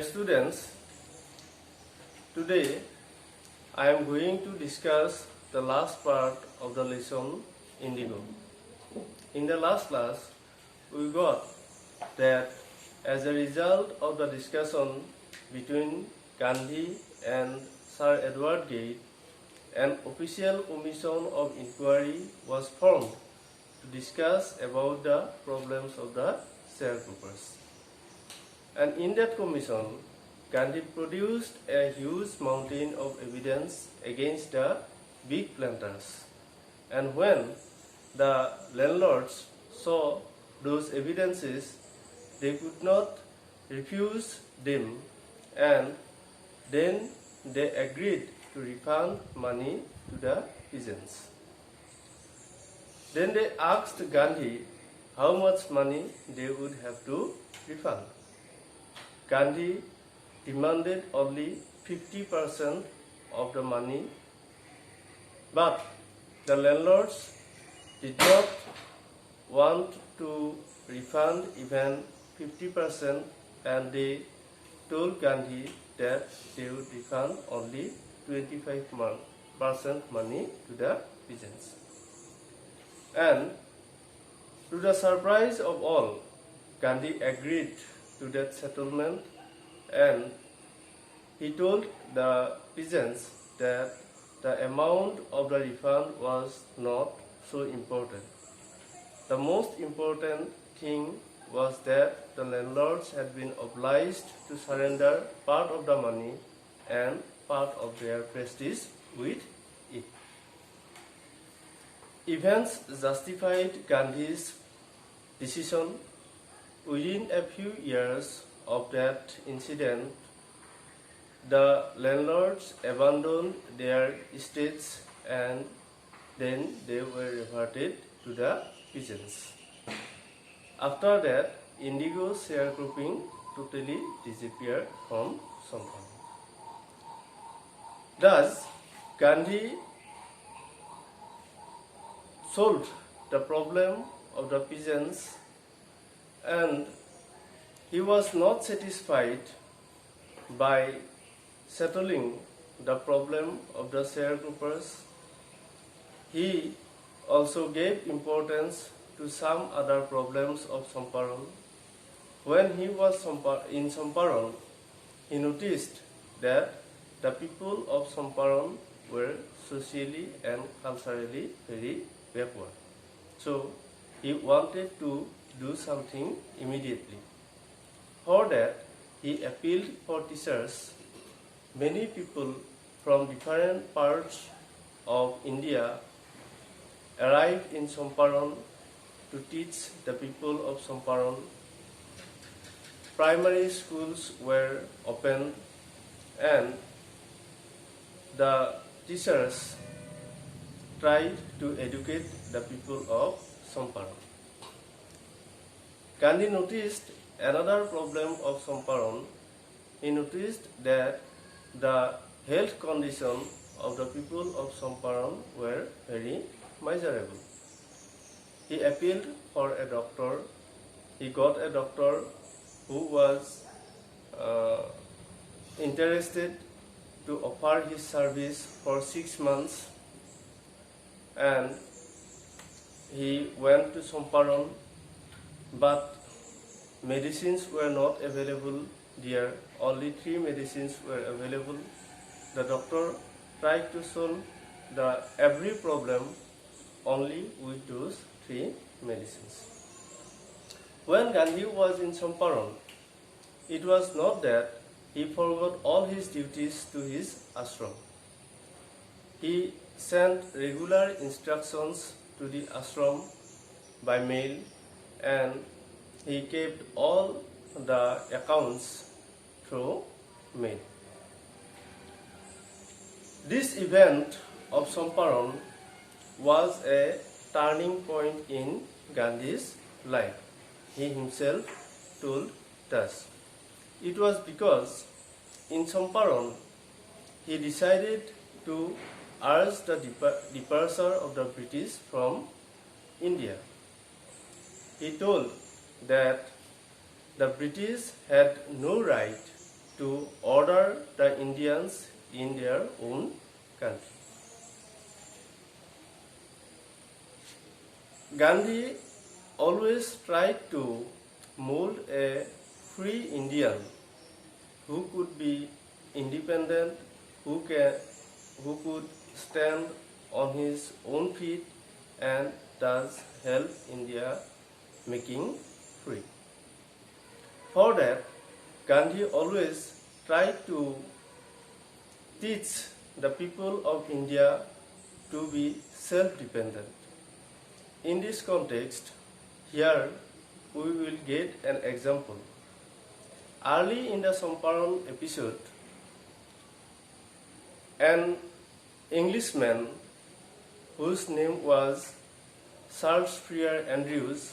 Dear students, today I am going to discuss the last part of the lesson Indigo. In the last class, we got that as a result of the discussion between Gandhi and Sir Edward Gate, an official commission of inquiry was formed to discuss about the problems of the sharecroppers. And in that commission, Gandhi produced a huge mountain of evidence against the big planters. And when the landlords saw those evidences, they could not refuse them, and then they agreed to refund money to the peasants. Then they asked Gandhi how much money they would have to refund. Gandhi demanded only 50% of the money, but the landlords did not want to refund even 50%, and they told Gandhi that they would refund only 25% money to the peasants. And to the surprise of all, Gandhi agreed to that settlement, and he told the peasants that the amount of the refund was not so important. The most important thing was that the landlords had been obliged to surrender part of the money and part of their prestige with it. Events justified Gandhi's decision. Within a few years of that incident, the landlords abandoned their estates, and then they were reverted to the peasants. After that, indigo sharecropping totally disappeared from Assam. Thus, Gandhi solved the problem of the peasants, and he was not satisfied by settling the problem of the sharecroppers. He also gave importance to some other problems of Champaran. When he was in Champaran, he noticed that the people of Champaran were socially and culturally very backward. So he wanted to do something immediately. For that, he appealed for teachers. Many people from different parts of India arrived in Champaran to teach the people of Champaran. Primary schools were opened, and the teachers tried to educate the people of Champaran. Gandhi noticed another problem of Champaran. He noticed that the health condition of the people of Champaran were very miserable. He appealed for a doctor. He got a doctor who was interested to offer his service for 6 months, and he went to Champaran, but medicines were not available there. Only 3 medicines were available. The doctor tried to solve every problem only with those 3 medicines. When Gandhi was in Champaran, it was not that he forgot all his duties to his ashram. He sent regular instructions to the ashram by mail, and he kept all the accounts through mail. This event of Champaran was a turning point in Gandhi's life. He himself told us. It was because in Champaran he decided to urge the departure of the British from India. He told that the British had no right to order the Indians in their own country. Gandhi always tried to mold a free Indian who could be independent, who could stand on his own feet and thus help India making free. For that, Gandhi always tried to teach the people of India to be self-dependent. In this context, here we will get an example. Early in the Champaran episode, an Englishman whose name was Sir Freer Andrews,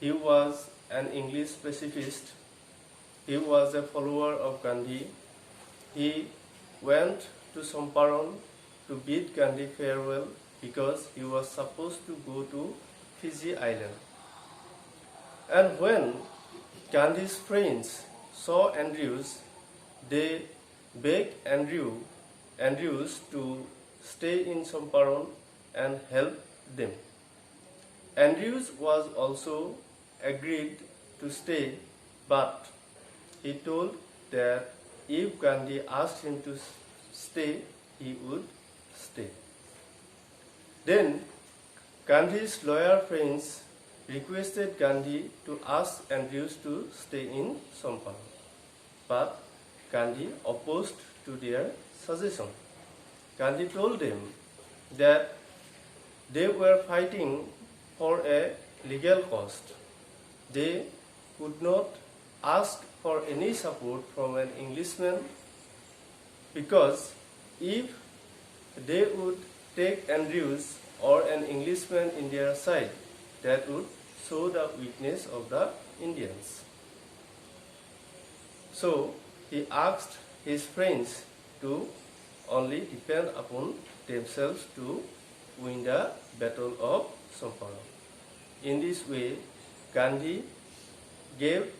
he was an English pacifist. He was a follower of Gandhi. He went to Champaran to bid Gandhi farewell because he was supposed to go to Fiji Island. And when Gandhi's friends saw Andrews, they begged Andrews to stay in Champaran and help them. Andrews was also agreed to stay, but he told that if Gandhi asked him to stay, he would stay. Then Gandhi's lawyer friends requested Gandhi to ask Andrews to stay in Champaran, but Gandhi opposed to their suggestion. Gandhi told them that they were fighting for a legal cause. They could not ask for any support from an Englishman because if they would take Andrews or an Englishman in their side, that would show the weakness of the Indians. So he asked his friends to only depend upon themselves to win the battle of Champaran. In this way, Gandhi gave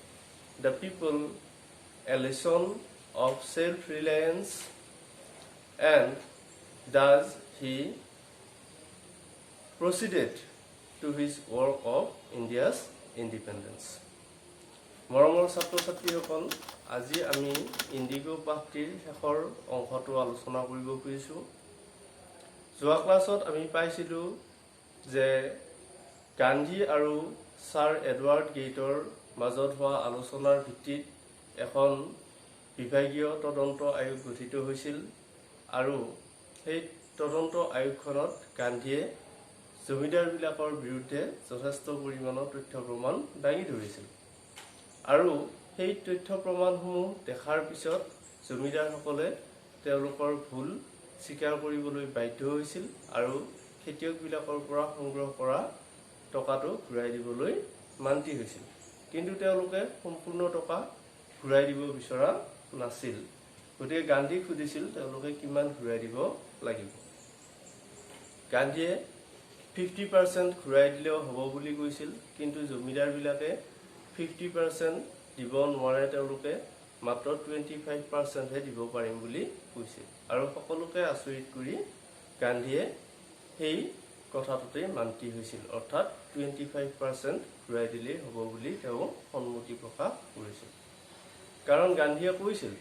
the people a lesson of self-reliance, and thus he proceeded to his work of India's independence. মৰমৰ ছাত্ৰ ছাত্ৰীসকল, আজি আমি ইণ্ডিগো পাঠটিৰ শেষৰ অংশটো আলোচনা কৰিব খুজিছোঁ। যোৱা ক্লাছত আমি পাইছিলোঁ যে গান্ধী আৰু ছাৰ এডৱাৰ্ড গেইটৰ মাজত হোৱা আলোচনাৰ ভিত্তিত এখন বিভাগীয় তদন্ত আয়োগ গঠিত হৈছিল আৰু সেই তদন্ত আয়োগখনত গান্ধীয়ে জমিদাৰবিলাকৰ বিৰুদ্ধে যথেষ্ট পৰিমাণৰ তথ্য প্ৰমাণ দাঙি ধৰিছিল আৰু সেই তথ্য প্ৰমাণসমূহ দেখাৰ পিছত জমিদাৰসকলে তেওঁলোকৰ ভুল স্বীকাৰ কৰিবলৈ বাধ্য হৈছিল আৰু খেতিয়কবিলাকৰ পৰা সংগ্ৰহ কৰা টকাটো ঘূৰাই দিবলৈ মান্তি হৈছিল। কিন্তু তেওঁলোকে সম্পূৰ্ণ টকা ঘূৰাই দিব বিচৰা নাছিল। গতিকে গান্ধীক সুধিছিল তেওঁলোকে কিমান ঘূৰাই দিব লাগিব। গান্ধীয়ে 50% ঘূৰাই দিলেও হ'ব বুলি কৈছিল, কিন্তু জমিদাৰবিলাকে 50% দিব নোৱাৰে, তেওঁলোকে মাত্ৰ 25%হে দিব পাৰিম বুলি কৈছিল আৰু সকলোকে আচৰিত কৰি গান্ধীয়ে সেই কথাটোতে মান্তি হৈছিল, অৰ্থাৎ 25% ঘূৰাই দিলেই হ'ব বুলি তেওঁ সন্মতি প্ৰকাশ কৰিছিল। কাৰণ গান্ধীয়ে কৈছিল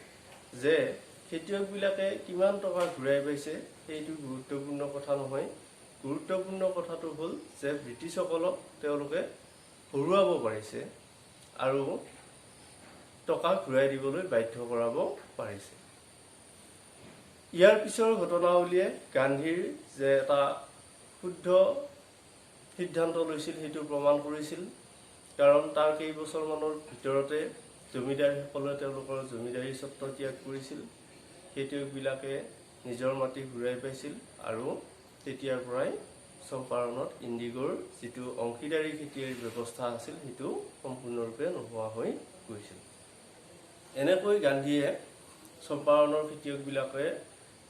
যে খেতিয়কবিলাকে কিমান টকা ঘূৰাই পাইছে সেইটো গুৰুত্বপূৰ্ণ কথা নহয়, গুৰুত্বপূৰ্ণ কথাটো হ'ল যে ব্ৰিটিছসকলক তেওঁলোকে হৰুৱাব পাৰিছে আৰু টকা ঘূৰাই দিবলৈ বাধ্য কৰাব পাৰিছে। ইয়াৰ পিছৰ ঘটনাৱলীয়ে গান্ধীৰ যে এটা শুদ্ধ সিদ্ধান্ত লৈছিল সেইটো প্ৰমাণ কৰিছিল। কাৰণ তাৰ কেইবছৰমানৰ ভিতৰতে জমিদাৰসকলে তেওঁলোকৰ জমিদাৰী স্বত্ব ত্যাগ কৰিছিল, খেতিয়কবিলাকে নিজৰ মাটি ঘূৰাই পাইছিল আৰু তেতিয়াৰ পৰাই চম্পাৰণত ইণ্ডিগোৰ যিটো অংশীদাৰী খেতিৰ ব্যৱস্থা আছিল সেইটো সম্পূৰ্ণৰূপে নোহোৱা হৈ গৈছিল। এনেকৈ গান্ধীয়ে চম্পাৰণৰ খেতিয়কবিলাকে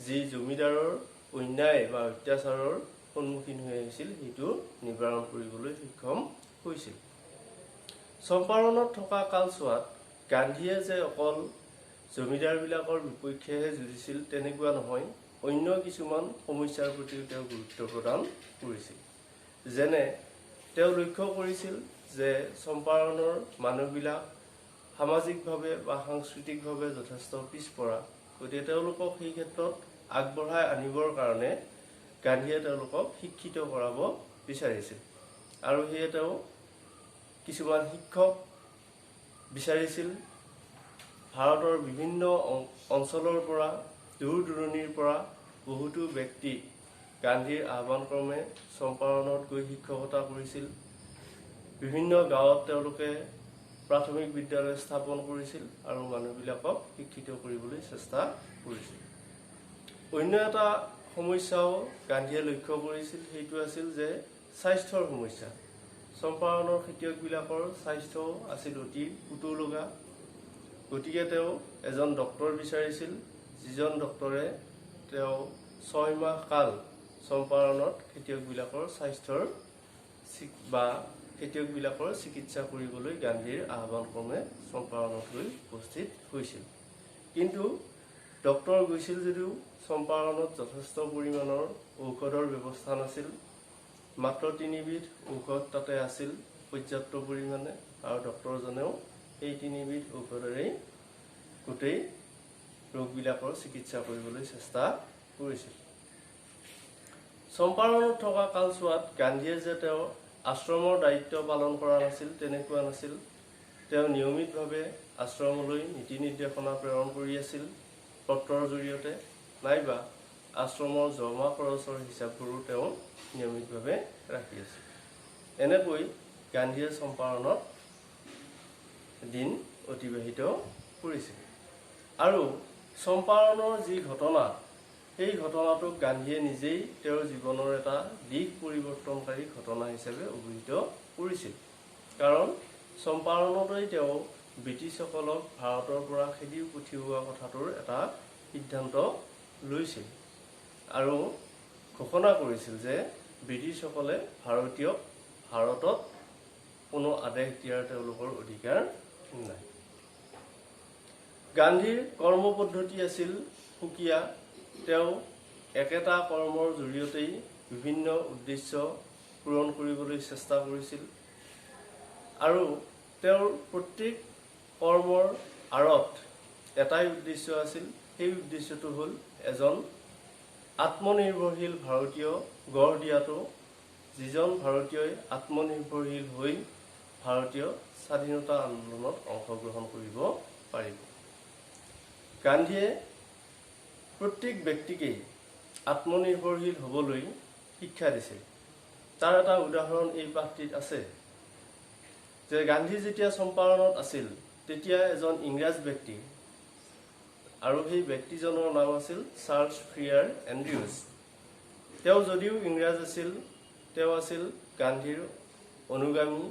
যি জমিদাৰৰ অন্যায় বা অত্যাচাৰৰ সন্মুখীন হৈ আহিছিল সেইটো নিবাৰণ কৰিবলৈ সক্ষম হৈছিল। চম্পাৰণত থকা কালচোৱাত গান্ধীয়ে যে অকল জমিদাৰবিলাকৰ বিপক্ষেহে যুঁজিছিল তেনেকুৱা নহয়, অন্য কিছুমান সমস্যাৰ প্ৰতিও তেওঁ গুৰুত্ব প্ৰদান কৰিছিল। যেনে তেওঁ লক্ষ্য কৰিছিল যে চম্পাৰণৰ মানুহবিলাক সামাজিকভাৱে বা সাংস্কৃতিকভাৱে যথেষ্ট পিছপৰা, গতিকে তেওঁলোকক সেই ক্ষেত্ৰত আগবঢ়াই আনিবৰ কাৰণে গান্ধীয়ে তেওঁলোকক শিক্ষিত কৰাব বিচাৰিছিল। আৰু সেয়ে তেওঁ কিছুমান শিক্ষক বিচাৰিছিল। ভাৰতৰ বিভিন্ন অঞ্চলৰ পৰা দূৰ দূৰণিৰ পৰা বহুতো ব্যক্তি গান্ধীৰ আহ্বানক্ৰমে চম্পাৰণত গৈ শিক্ষকতা কৰিছিল। বিভিন্ন গাঁৱত তেওঁলোকে প্ৰাথমিক বিদ্যালয় স্থাপন কৰিছিল আৰু মানুহবিলাকক শিক্ষিত কৰিবলৈ চেষ্টা কৰিছিল। অন্য এটা সমস্যাও গান্ধীয়ে লক্ষ্য কৰিছিল, সেইটো আছিল যে স্বাস্থ্যৰ সমস্যা। চম্পাৰণৰ খেতিয়কবিলাকৰ স্বাস্থ্যও আছিল অতি কুটলগা। গতিকে তেওঁ এজন ডক্তৰ বিচাৰিছিল, যিজন ডক্তৰে তেওঁ 6 মাহ কাল চম্পাৰণত খেতিয়কবিলাকৰ স্বাস্থ্যৰ বা খেতিয়কবিলাকৰ চিকিৎসা কৰিবলৈ গান্ধীৰ আহ্বানক্ৰমে চম্পাৰণত গৈ উপস্থিত হৈছিল। কিন্তু ডক্তৰ গৈছিল যদিও চম্পাৰণত যথেষ্ট পৰিমাণৰ ঔষধৰ ব্যৱস্থা নাছিল। মাত্ৰ 3 বিধ ঔষধ তাতে আছিল পৰ্যাপ্ত পৰিমাণে, আৰু ডক্তৰজনেও এই 3 বিধ ঔষধেৰেই গোটেই ৰোগবিলাকৰ চিকিৎসা কৰিবলৈ চেষ্টা কৰিছিল। চম্পাৰণত থকা কালছোৱাত গান্ধীয়ে যে তেওঁ আশ্ৰমৰ দায়িত্ব পালন কৰা নাছিল তেনেকুৱা নাছিল। তেওঁ নিয়মিতভাৱে আশ্ৰমলৈ নীতি নিৰ্দেশনা প্ৰেৰণ কৰি আছিল পত্ৰৰ জৰিয়তে, নাইবা আশ্ৰমৰ জমা খৰচৰ হিচাপবোৰো তেওঁ নিয়মিতভাৱে ৰাখি আছিল। এনেকৈ গান্ধীয়ে চম্পাৰণত দিন অতিবাহিত কৰিছিল। আৰু চম্পাৰণৰ যি ঘটনা, সেই ঘটনাটোক গান্ধীয়ে নিজেই তেওঁৰ জীৱনৰ এটা দিশ পৰিৱৰ্তনকাৰী ঘটনা হিচাপে অভিহিত কৰিছিল। কাৰণ চম্পাৰণতেই তেওঁ ব্ৰিটিছসকলক ভাৰতৰ পৰা খেদি পঠিওৱা কথাটোৰ এটা সিদ্ধান্ত লৈছিল আৰু ঘোষণা কৰিছিল যে ব্ৰিটিছসকলে ভাৰতত কোনো আদেশ দিয়াৰ তেওঁলোকৰ অধিকাৰ নাই। গান্ধীৰ কৰ্ম পদ্ধতি আছিল সুকীয়া। তেওঁ একেটা কৰ্মৰ জৰিয়তেই বিভিন্ন উদ্দেশ্য পূৰণ কৰিবলৈ চেষ্টা কৰিছিল আৰু তেওঁৰ প্ৰত্যেক কৰ্মৰ আঁৰত এটাই উদ্দেশ্য আছিল। সেই উদ্দেশ্যটো হ'ল এজন আত্মনিৰ্ভৰশীল ভাৰতীয় গঢ় দিয়াটো, যিজন ভাৰতীয়ই আত্মনিৰ্ভৰশীল হৈ ভাৰতীয় স্বাধীনতা আন্দোলনত অংশগ্ৰহণ কৰিব পাৰিব। গান্ধীয়ে প্ৰত্যেক ব্যক্তিকেই আত্মনিৰ্ভৰশীল হ'বলৈ শিক্ষা দিছিল। তাৰ এটা উদাহৰণ এই পাঠটিত আছে যে গান্ধী যেতিয়া চম্পাৰণত আছিল তেতিয়া এজন ইংৰাজ ব্যক্তি, আৰু সেই ব্যক্তিজনৰ নাম আছিল চাৰ্লছ ফ্ৰিয়াৰ এণ্ড্ৰিউজ। তেওঁ যদিও ইংৰাজ আছিল, তেওঁ আছিল গান্ধীৰ অনুগামী।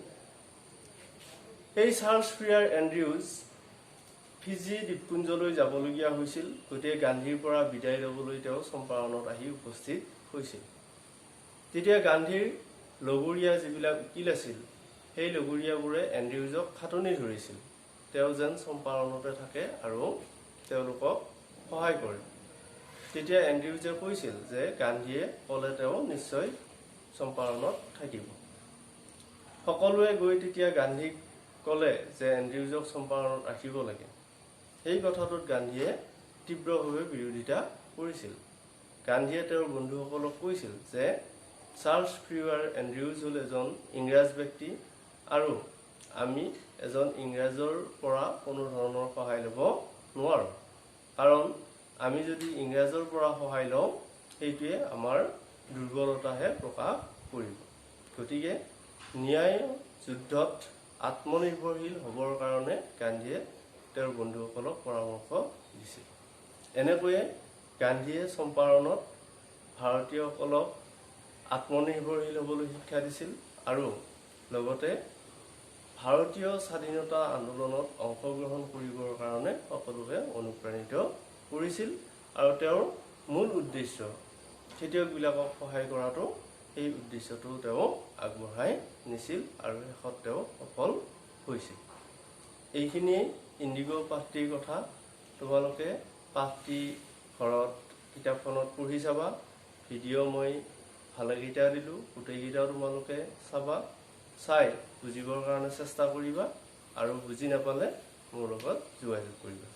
এই চাৰ্লছ ফ্ৰিয়াৰ এণ্ড্ৰিউজ ফিজি দ্বীপপুঞ্জলৈ যাবলগীয়া হৈছিল, গতিকে গান্ধীৰ পৰা বিদায় ল'বলৈ তেওঁ চম্পাৰণত আহি উপস্থিত হৈছিল। তেতিয়া গান্ধীৰ লগৰীয়া যিবিলাক উকিল আছিল, সেই লগৰীয়াবোৰে এণ্ড্ৰিউজক খাটনি ধৰিছিল তেওঁ যেন চম্পাৰণতে থাকে আৰু তেওঁলোকক সহায় কৰে। তেতিয়া এণ্ড্ৰিউজে কৈছিল যে গান্ধীয়ে ক'লে তেওঁ নিশ্চয় চম্পাৰণত থাকিব। সকলোৱে গৈ তেতিয়া গান্ধীক ক'লে যে এণ্ড্ৰিউজক চম্পাৰণত ৰাখিব লাগে। সেই কথাটোত গান্ধীয়ে তীব্ৰভাৱে বিৰোধিতা কৰিছিল। গান্ধীয়ে তেওঁৰ বন্ধুসকলক কৈছিল যে চাৰ্লছ ফ্ৰিয়াৰ এণ্ড্ৰিউজ হ'ল এজন ইংৰাজ ব্যক্তি আৰু আমি এজন ইংৰাজৰ পৰা কোনো ধৰণৰ সহায় ল'ব নোৱাৰোঁ, কাৰণ আমি যদি ইংৰাজৰ পৰা সহায় লওঁ সেইটোৱে আমাৰ দুৰ্বলতাহে প্ৰকাশ কৰিব। গতিকে ন্যায় যুদ্ধত আত্মনিৰ্ভৰশীল হ'বৰ কাৰণে গান্ধীয়ে তেওঁৰ বন্ধুসকলক পৰামৰ্শ দিছিল। এনেকৈয়ে গান্ধীয়ে চম্পাৰণত ভাৰতীয়সকলক আত্মনিৰ্ভৰশীল হ'বলৈ শিক্ষা দিছিল আৰু লগতে ভাৰতীয় স্বাধীনতা আন্দোলনত অংশগ্ৰহণ কৰিবৰ কাৰণে সকলোকে অনুপ্ৰাণিত কৰিছিল। আৰু তেওঁৰ মূল উদ্দেশ্য খেতিয়কবিলাকক সহায় কৰাটো, এই উদ্দেশ্যটো তেওঁ আগবঢ়াই নিছিল আৰু শেষত তেওঁ সফল হৈছিল। এইখিনিয়ে ইণ্ডিগ' পাঠটিৰ কথা। তোমালোকে পাঠটি ঘৰত কিতাপখনত পঢ়ি চাবা। ভিডিঅ' মই ভালেকেইটা দিলোঁ, গোটেইকেইটাও তোমালোকে চাবা, চাই বুজিবৰ কাৰণে চেষ্টা কৰিবা আৰু বুজি নাপালে মোৰ লগত যোগাযোগ কৰিবা।